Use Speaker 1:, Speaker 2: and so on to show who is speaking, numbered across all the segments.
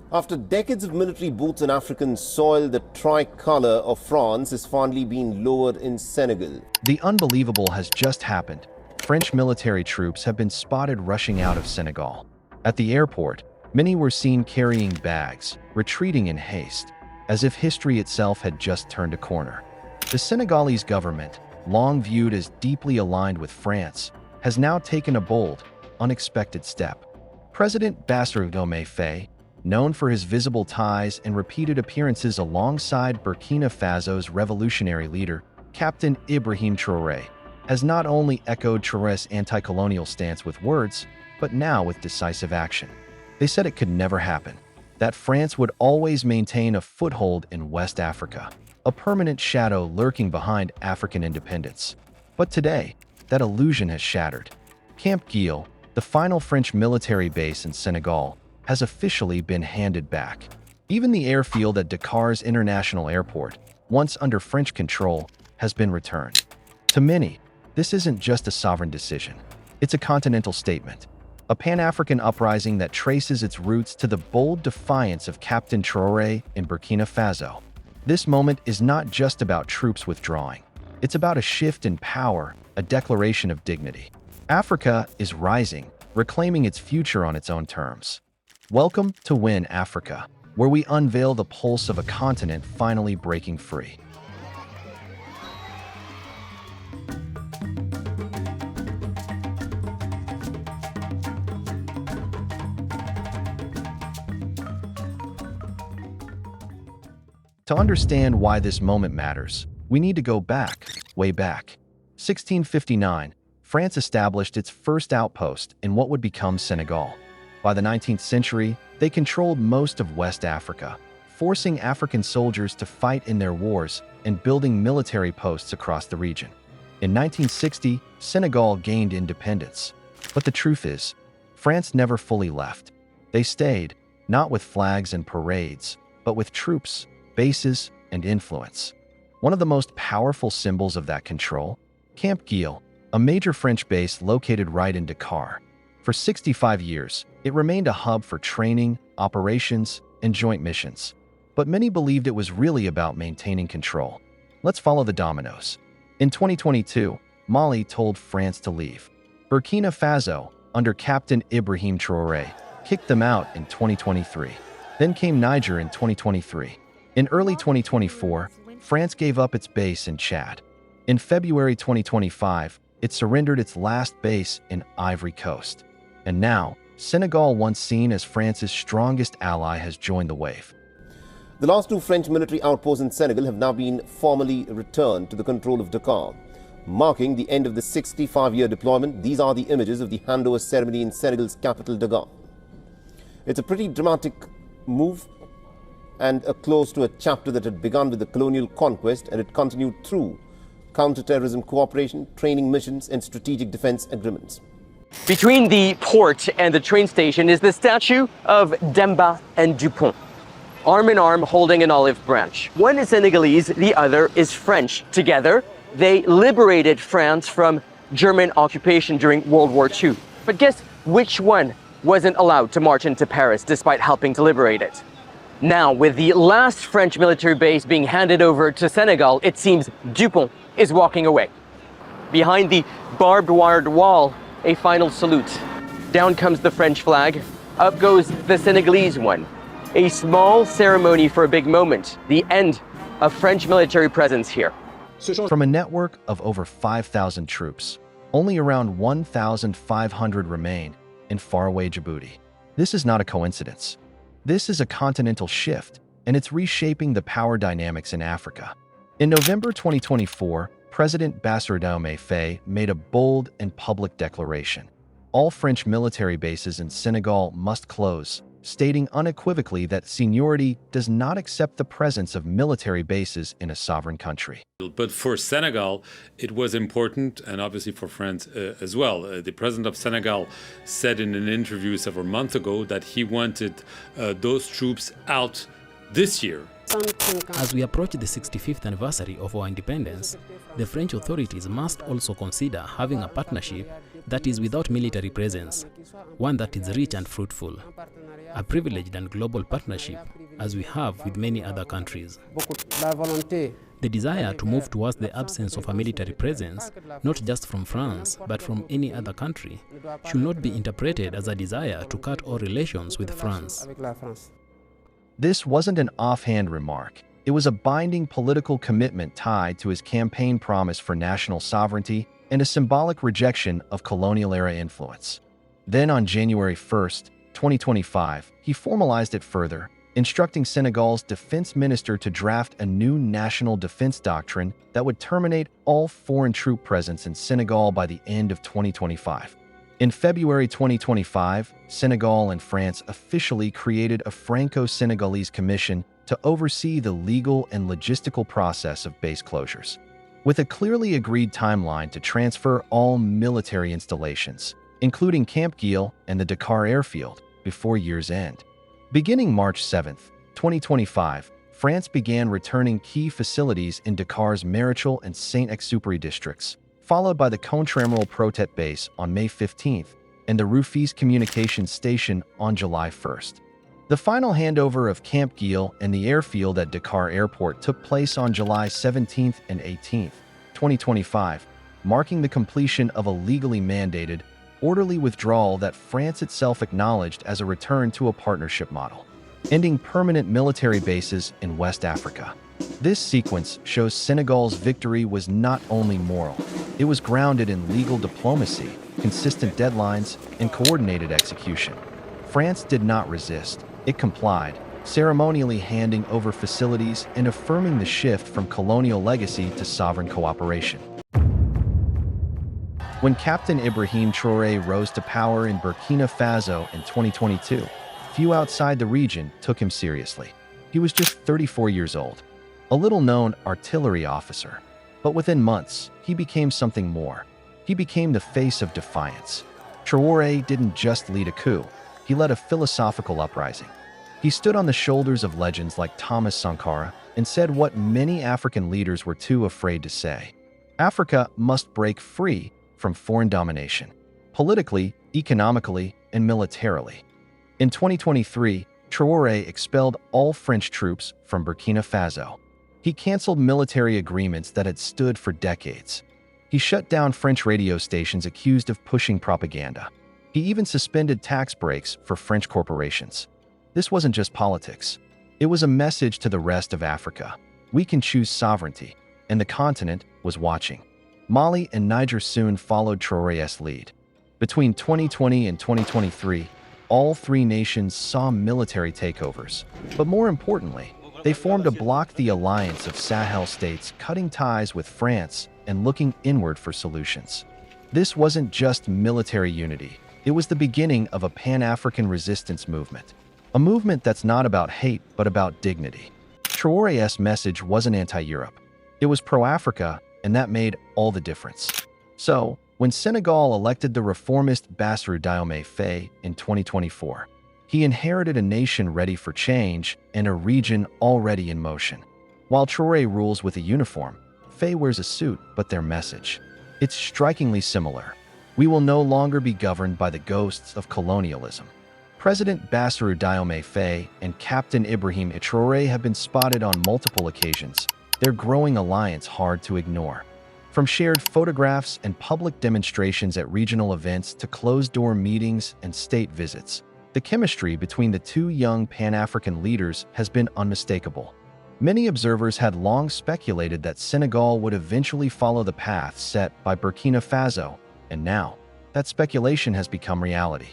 Speaker 1: After decades of military boots on African soil, the tricolour of France is finally being lowered in Senegal.
Speaker 2: The unbelievable has just happened. French military troops have been spotted rushing out of Senegal. At the airport, many were seen carrying bags, retreating in haste, as if history itself had just turned a corner. The Senegalese government, long viewed as deeply aligned with France, has now taken a bold, unexpected step. President Bassirou Diomaye Faye, known for his visible ties and repeated appearances alongside Burkina Faso's revolutionary leader, Captain Ibrahim Traoré, has not only echoed Traoré's anti-colonial stance with words, but now with decisive action. They said it could never happen, that France would always maintain a foothold in West Africa, a permanent shadow lurking behind African independence. But today, that illusion has shattered. Camp Geille, the final French military base in Senegal, has officially been handed back. Even the airfield at Dakar's International Airport, once under French control, has been returned. To many, this isn't just a sovereign decision. It's a continental statement, a Pan-African uprising that traces its roots to the bold defiance of Captain Traoré in Burkina Faso. This moment is not just about troops withdrawing. It's about a shift in power, a declaration of dignity. Africa is rising, reclaiming its future on its own terms. Welcome to Win Africa, where we unveil the pulse of a continent finally breaking free. To understand why this moment matters, we need to go back, way back. 1659, France established its first outpost in what would become Senegal. By the 19th century, they controlled most of West Africa, forcing African soldiers to fight in their wars and building military posts across the region. In 1960, Senegal gained independence. But the truth is, France never fully left. They stayed, not with flags and parades, but with troops, bases, and influence. One of the most powerful symbols of that control, Camp Geille, a major French base located right in Dakar. For 65 years, it remained a hub for training, operations, and joint missions. But many believed it was really about maintaining control. Let's follow the dominoes. In 2022, Mali told France to leave. Burkina Faso, under Captain Ibrahim Traoré, kicked them out in 2023. Then came Niger in 2023. In early 2024, France gave up its base in Chad. In February 2025, it surrendered its last base in Ivory Coast. And now, Senegal, once seen as France's strongest ally, has joined the wave.
Speaker 1: The last two French military outposts in Senegal have now been formally returned to the control of Dakar. Marking the end of the 65-year deployment, these are the images of the handover ceremony in Senegal's capital, Dakar. It's a pretty dramatic move and a close to a chapter that had begun with the colonial conquest, and it continued through counter-terrorism cooperation, training missions, and strategic defense agreements.
Speaker 3: Between the port and the train station is the statue of Demba and Dupont, arm in arm holding an olive branch. One is Senegalese, the other is French. Together, they liberated France from German occupation during World War II. But guess which one wasn't allowed to march into Paris despite helping to liberate it? Now, with the last French military base being handed over to Senegal, it seems Dupont is walking away. Behind the barbed wired wall, a final salute. Down comes the French flag, up goes the Senegalese one. A small ceremony for a big moment, the end of French military presence here.
Speaker 2: From a network of over 5,000 troops, only around 1,500 remain in faraway Djibouti. This is not a coincidence. This is a continental shift, and it's reshaping the power dynamics in Africa. In November 2024, President Bassirou Diomaye Faye made a bold and public declaration. All French military bases in Senegal must close, stating unequivocally that seniority does not accept the presence of military bases in a sovereign country.
Speaker 4: But for Senegal, it was important, and obviously for France as well. The president of Senegal said in an interview several months ago that he wanted those troops out this year.
Speaker 5: As we approach the 65th anniversary of our independence, the French authorities must also consider having a partnership that is without military presence, one that is rich and fruitful. a privileged and global partnership, as we have with many other countries. The desire to move towards the absence of a military presence, not just from France, but from any other country, should not be interpreted as a desire to cut all relations with France.
Speaker 2: This wasn't an offhand remark. It was a binding political commitment tied to his campaign promise for national sovereignty and a symbolic rejection of colonial-era influence. Then on January 1st, 2025, he formalized it further, instructing Senegal's defense minister to draft a new national defense doctrine that would terminate all foreign troop presence in Senegal by the end of 2025. In February 2025, Senegal and France officially created a Franco-Senegalese commission to oversee the legal and logistical process of base closures, with a clearly agreed timeline to transfer all military installations, including Camp Geille and the Dakar Airfield, before year's end. Beginning March 7, 2025, France began returning key facilities in Dakar's Marichal and Saint-Exupéry districts, followed by the Contramaral Protet base on May 15 and the Rufis Communications Station on July 1st. The final handover of Camp Geille and the airfield at Dakar Airport took place on July 17 and 18, 2025, marking the completion of a legally mandated, orderly withdrawal that France itself acknowledged as a return to a partnership model, ending permanent military bases in West Africa. This sequence shows Senegal's victory was not only moral, it was grounded in legal diplomacy, consistent deadlines, and coordinated execution. France did not resist. It complied, ceremonially handing over facilities and affirming the shift from colonial legacy to sovereign cooperation. When Captain Ibrahim Traoré rose to power in Burkina Faso in 2022, few outside the region took him seriously. He was just 34 years old, a little-known artillery officer. But within months, he became something more. He became the face of defiance. Traoré didn't just lead a coup, he led a philosophical uprising. He stood on the shoulders of legends like Thomas Sankara and said what many African leaders were too afraid to say. Africa must break free from foreign domination, politically, economically, and militarily. In 2023, Traoré expelled all French troops from Burkina Faso. He canceled military agreements that had stood for decades. He shut down French radio stations accused of pushing propaganda. He even suspended tax breaks for French corporations. This wasn't just politics. It was a message to the rest of Africa. We can choose sovereignty, and the continent was watching. Mali and Niger soon followed Traoré's lead. Between 2020 and 2023, all three nations saw military takeovers. But more importantly, they formed a bloc, the alliance of Sahel states, cutting ties with France and looking inward for solutions. This wasn't just military unity. It was the beginning of a Pan-African resistance movement. A movement that's not about hate, but about dignity. Traoré's message wasn't anti-Europe. It was pro-Africa, and that made all the difference. So, when Senegal elected the reformist Bassirou Diomaye Faye in 2024, he inherited a nation ready for change and a region already in motion. While Traoré rules with a uniform, Faye wears a suit, but their message, it's strikingly similar. We will no longer be governed by the ghosts of colonialism. President Bassirou Diomaye Faye and Captain Ibrahim Traoré have been spotted on multiple occasions, their growing alliance hard to ignore. From shared photographs and public demonstrations at regional events to closed-door meetings and state visits, the chemistry between the two young Pan-African leaders has been unmistakable. Many observers had long speculated that Senegal would eventually follow the path set by Burkina Faso, and now, that speculation has become reality.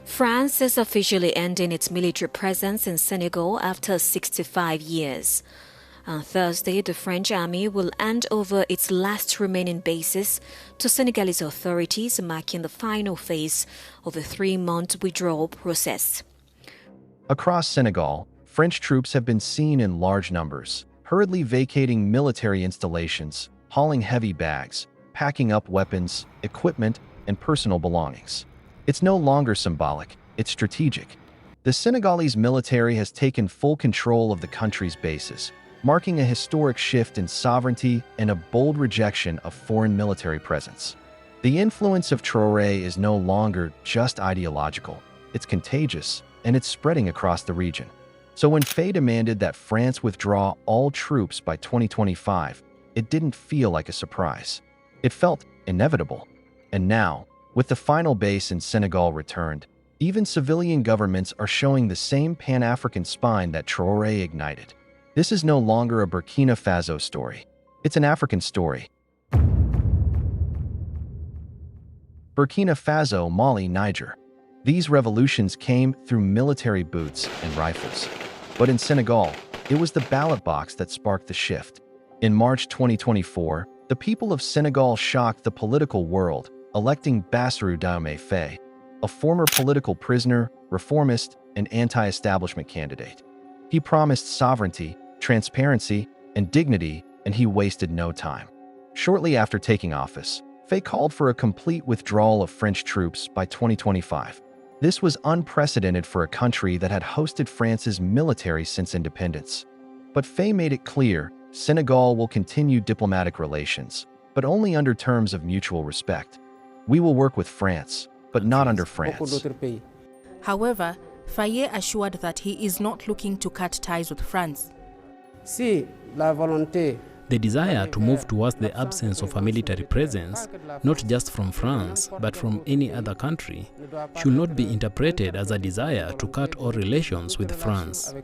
Speaker 6: France is officially ending its military presence in Senegal after 65 years. On Thursday, the French army will hand over its last remaining bases to Senegalese authorities, marking the final phase of a 3-month withdrawal process.
Speaker 2: Across Senegal, French troops have been seen in large numbers, hurriedly vacating military installations, hauling heavy bags, packing up weapons, equipment, and personal belongings. It's no longer symbolic, it's strategic. The Senegalese military has taken full control of the country's bases, marking a historic shift in sovereignty and a bold rejection of foreign military presence. The influence of Traoré is no longer just ideological, it's contagious, and it's spreading across the region. So when Faye demanded that France withdraw all troops by 2025, it didn't feel like a surprise. It felt inevitable. And now, with the final base in Senegal returned, even civilian governments are showing the same Pan-African spine that Traoré ignited. This is no longer a Burkina Faso story. It's an African story. Burkina Faso, Mali, Niger. These revolutions came through military boots and rifles. But in Senegal, it was the ballot box that sparked the shift. In March 2024, the people of Senegal shocked the political world, electing Bassirou Diomaye Faye, a former political prisoner, reformist, and anti-establishment candidate. He promised sovereignty, transparency, and dignity, and he wasted no time. Shortly after taking office, Faye called for a complete withdrawal of French troops by 2025. This was unprecedented for a country that had hosted France's military since independence. But Faye made it clear Senegal will continue diplomatic relations, but only under terms of mutual respect. We will work with France, but not under France.
Speaker 7: However, Faye assured that he is not looking to cut ties with France.
Speaker 5: The desire to move towards the absence of a military presence, not just from France, but from any other country, should not be interpreted as a desire to cut all relations with France.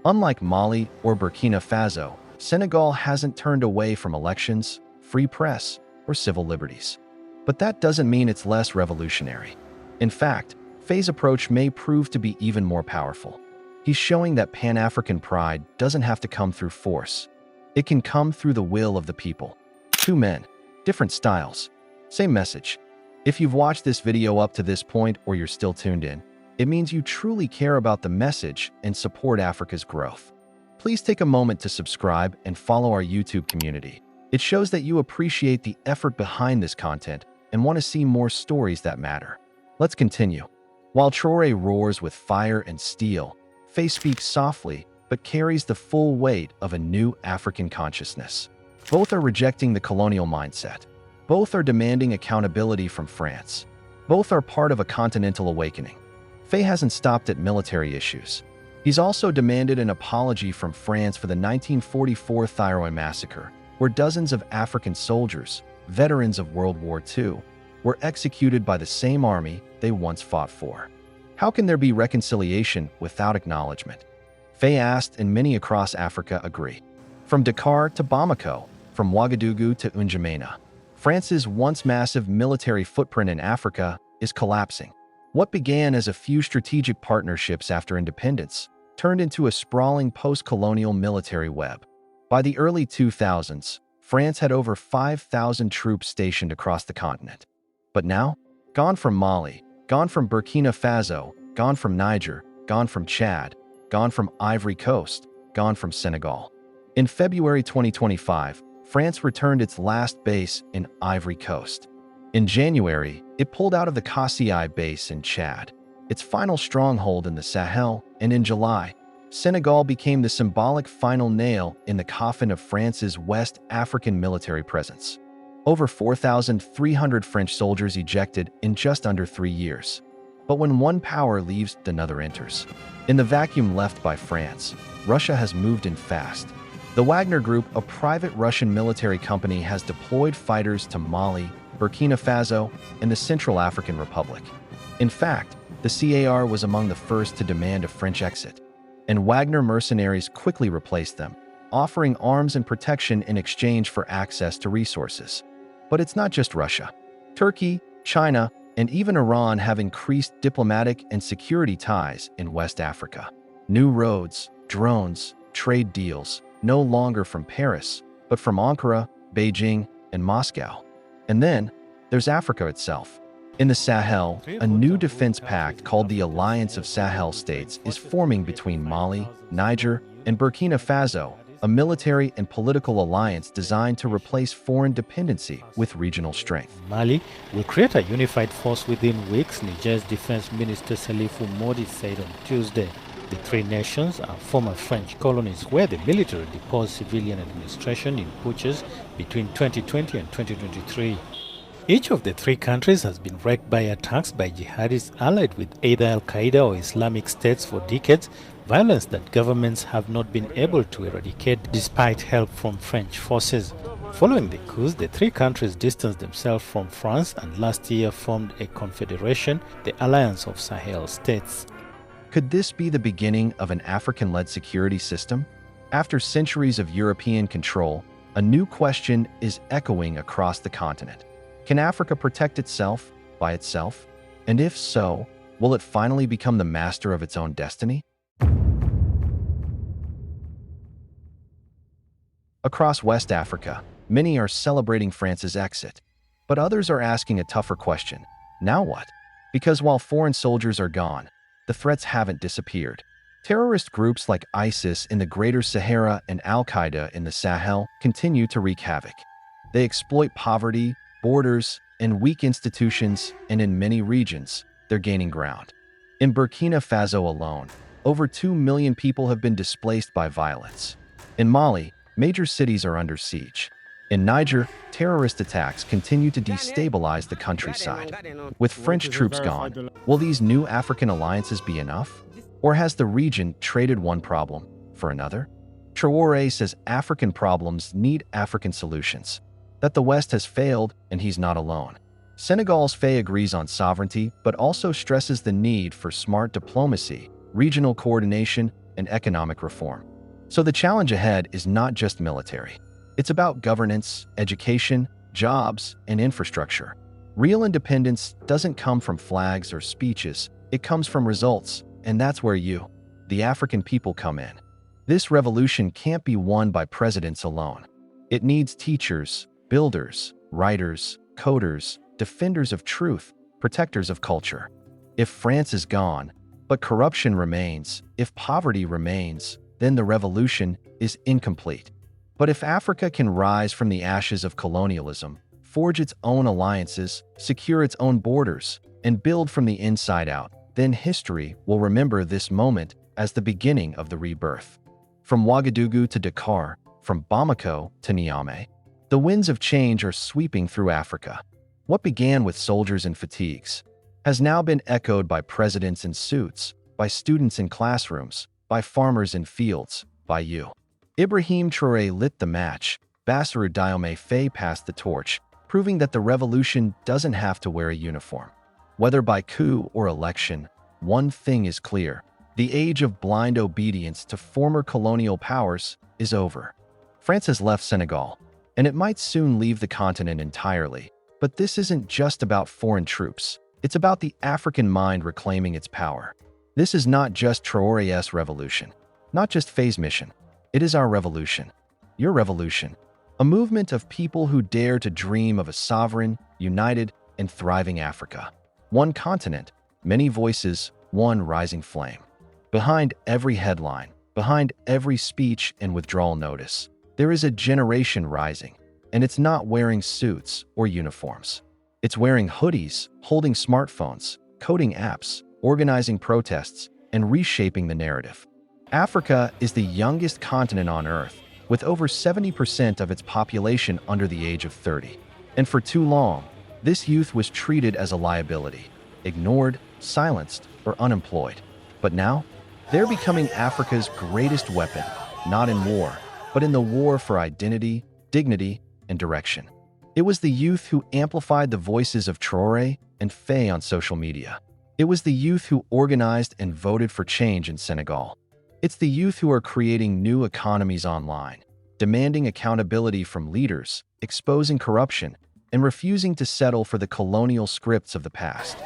Speaker 2: Unlike Mali or Burkina Faso, Senegal hasn't turned away from elections, free press, or civil liberties. But that doesn't mean it's less revolutionary. In fact, Faye's approach may prove to be even more powerful. He's showing that Pan-African pride doesn't have to come through force. It can come through the will of the people. Two men, different styles, same message. If you've watched this video up to this point or you're still tuned in, it means you truly care about the message and support Africa's growth. Please take a moment to subscribe and follow our YouTube community. It shows that you appreciate the effort behind this content and want to see more stories that matter. Let's continue. While Traoré roars with fire and steel, Faye speaks softly, but carries the full weight of a new African consciousness. Both are rejecting the colonial mindset. Both are demanding accountability from France. Both are part of a continental awakening. Faye hasn't stopped at military issues. He's also demanded an apology from France for the 1944 Traoré massacre, where dozens of African soldiers, veterans of World War II, were executed by the same army they once fought for. How can there be reconciliation without acknowledgement? Faye asked, and many across Africa agree. From Dakar to Bamako, from Ouagadougou to N'Djamena, France's once massive military footprint in Africa is collapsing. What began as a few strategic partnerships after independence turned into a sprawling post-colonial military web. By the early 2000s, France had over 5,000 troops stationed across the continent. But now, gone from Mali, gone from Burkina Faso, gone from Niger, gone from Chad, gone from Ivory Coast, gone from Senegal. In February 2025, France returned its last base in Ivory Coast. In January, it pulled out of the Kasai base in Chad, its final stronghold in the Sahel, and in July, Senegal became the symbolic final nail in the coffin of France's West African military presence. Over 4,300 French soldiers ejected in just under 3 years. But when one power leaves, another enters. In the vacuum left by France, Russia has moved in fast. The Wagner Group, a private Russian military company, has deployed fighters to Mali, Burkina Faso, and the Central African Republic. In fact, the CAR was among the first to demand a French exit, and Wagner mercenaries quickly replaced them, offering arms and protection in exchange for access to resources. But it's not just Russia. Turkey, China, and even Iran have increased diplomatic and security ties in West Africa. New roads, drones, trade deals, no longer from Paris, but from Ankara, Beijing, and Moscow. And then, there's Africa itself. In the Sahel, a new defense pact called the Alliance of Sahel States is forming between Mali, Niger, and Burkina Faso, a military and political alliance designed to replace foreign dependency with regional strength.
Speaker 8: Mali will create a unified force within weeks, Niger's defense minister Salifou Modi said on Tuesday. The three nations are former French colonies where the military deposed civilian administration in putches between 2020 and 2023. Each of the three countries has been wrecked by attacks by jihadists allied with either Al-Qaeda or Islamic States for decades, violence that governments have not been able to eradicate despite help from French forces. Following the coups, the three countries distanced themselves from France and last year formed a confederation, the Alliance of Sahel States.
Speaker 2: Could this be the beginning of an African-led security system? After centuries of European control, a new question is echoing across the continent. Can Africa protect itself by itself? And if so, will it finally become the master of its own destiny? Across West Africa, many are celebrating France's exit, but others are asking a tougher question. Now what? Because while foreign soldiers are gone, the threats haven't disappeared. Terrorist groups like ISIS in the Greater Sahara and Al-Qaeda in the Sahel continue to wreak havoc. They exploit poverty, borders, and weak institutions, and in many regions, they're gaining ground. In Burkina Faso alone, over 2 million people have been displaced by violence. In Mali, major cities are under siege. In Niger, terrorist attacks continue to destabilize the countryside. With French troops gone, will these new African alliances be enough? Or has the region traded one problem for another? Traoré says African problems need African solutions, that the West has failed and he's not alone. Senegal's Faye agrees on sovereignty, but also stresses the need for smart diplomacy, regional coordination, and economic reform. So the challenge ahead is not just military. It's about governance, education, jobs, and infrastructure. Real independence doesn't come from flags or speeches, it comes from results, and that's where you, the African people, come in. This revolution can't be won by presidents alone. It needs teachers, builders, writers, coders, defenders of truth, protectors of culture. If France is gone, but corruption remains, if poverty remains, then the revolution is incomplete. But if Africa can rise from the ashes of colonialism, forge its own alliances, secure its own borders, and build from the inside out, then history will remember this moment as the beginning of the rebirth. From Ouagadougou to Dakar, from Bamako to Niamey, the winds of change are sweeping through Africa. What began with soldiers in fatigues has now been echoed by presidents in suits, by students in classrooms, by farmers in fields, by you. Ibrahim Traoré lit the match, Bassirou Diomaye Faye passed the torch, proving that the revolution doesn't have to wear a uniform. Whether by coup or election, one thing is clear: the age of blind obedience to former colonial powers is over. France has left Senegal, and it might soon leave the continent entirely. But this isn't just about foreign troops. It's about the African mind reclaiming its power. This is not just Traoré's revolution, not just Faye's mission. It is our revolution, your revolution, a movement of people who dare to dream of a sovereign, united, and thriving Africa. One continent, many voices, one rising flame. Behind every headline, behind every speech and withdrawal notice, there is a generation rising, and it's not wearing suits or uniforms. It's wearing hoodies, holding smartphones, coding apps, organizing protests, and reshaping the narrative. Africa is the youngest continent on Earth, with over 70% of its population under the age of 30. And for too long, this youth was treated as a liability, ignored, silenced, or unemployed. But now, they're becoming Africa's greatest weapon, not in war, but in the war for identity, dignity, and direction. It was the youth who amplified the voices of Traoré and Faye on social media. It was the youth who organized and voted for change in Senegal. It's the youth who are creating new economies online, demanding accountability from leaders, exposing corruption, and refusing to settle for the colonial scripts of the past.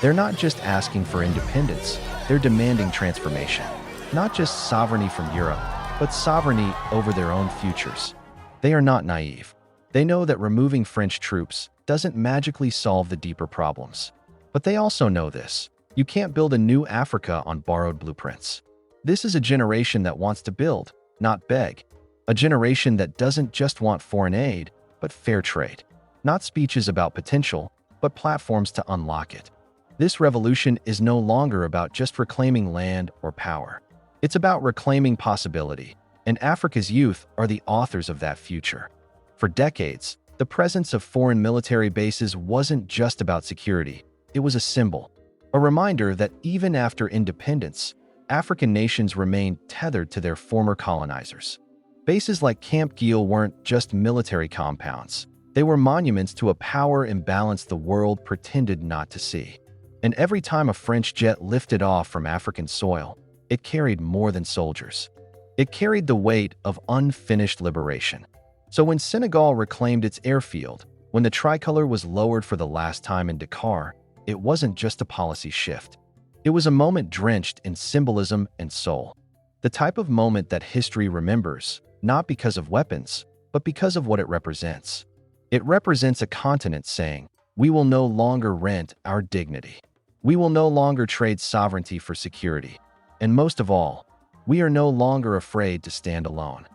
Speaker 2: They're not just asking for independence, they're demanding transformation. Not just sovereignty from Europe, but sovereignty over their own futures. They are not naive. They know that removing French troops doesn't magically solve the deeper problems. But they also know this: you can't build a new Africa on borrowed blueprints. This is a generation that wants to build, not beg. A generation that doesn't just want foreign aid, but fair trade. Not speeches about potential, but platforms to unlock it. This revolution is no longer about just reclaiming land or power. It's about reclaiming possibility, and Africa's youth are the authors of that future. For decades, The presence of foreign military bases wasn't just about security, it was a symbol, a reminder that even after independence, African nations remained tethered to their former colonizers. Bases like Camp Geille weren't just military compounds. They were monuments to a power imbalance the world pretended not to see. And every time a French jet lifted off from African soil, it carried more than soldiers. It carried the weight of unfinished liberation. So when Senegal reclaimed its airfield, when the tricolor was lowered for the last time in Dakar, it wasn't just a policy shift. It was a moment drenched in symbolism and soul. The type of moment that history remembers, not because of weapons, but because of what it represents. It represents a continent saying, we will no longer rent our dignity. We will no longer trade sovereignty for security. And most of all, we are no longer afraid to stand alone.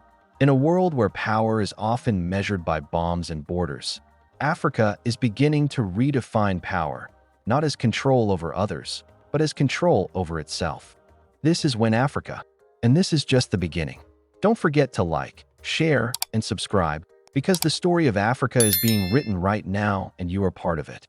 Speaker 2: In a world where power is often measured by bombs and borders, Africa is beginning to redefine power, not as control over others, but as control over itself. This is When Africa, and this is just the beginning. Don't forget to like, share, and subscribe, because the story of Africa is being written right now and you are part of it.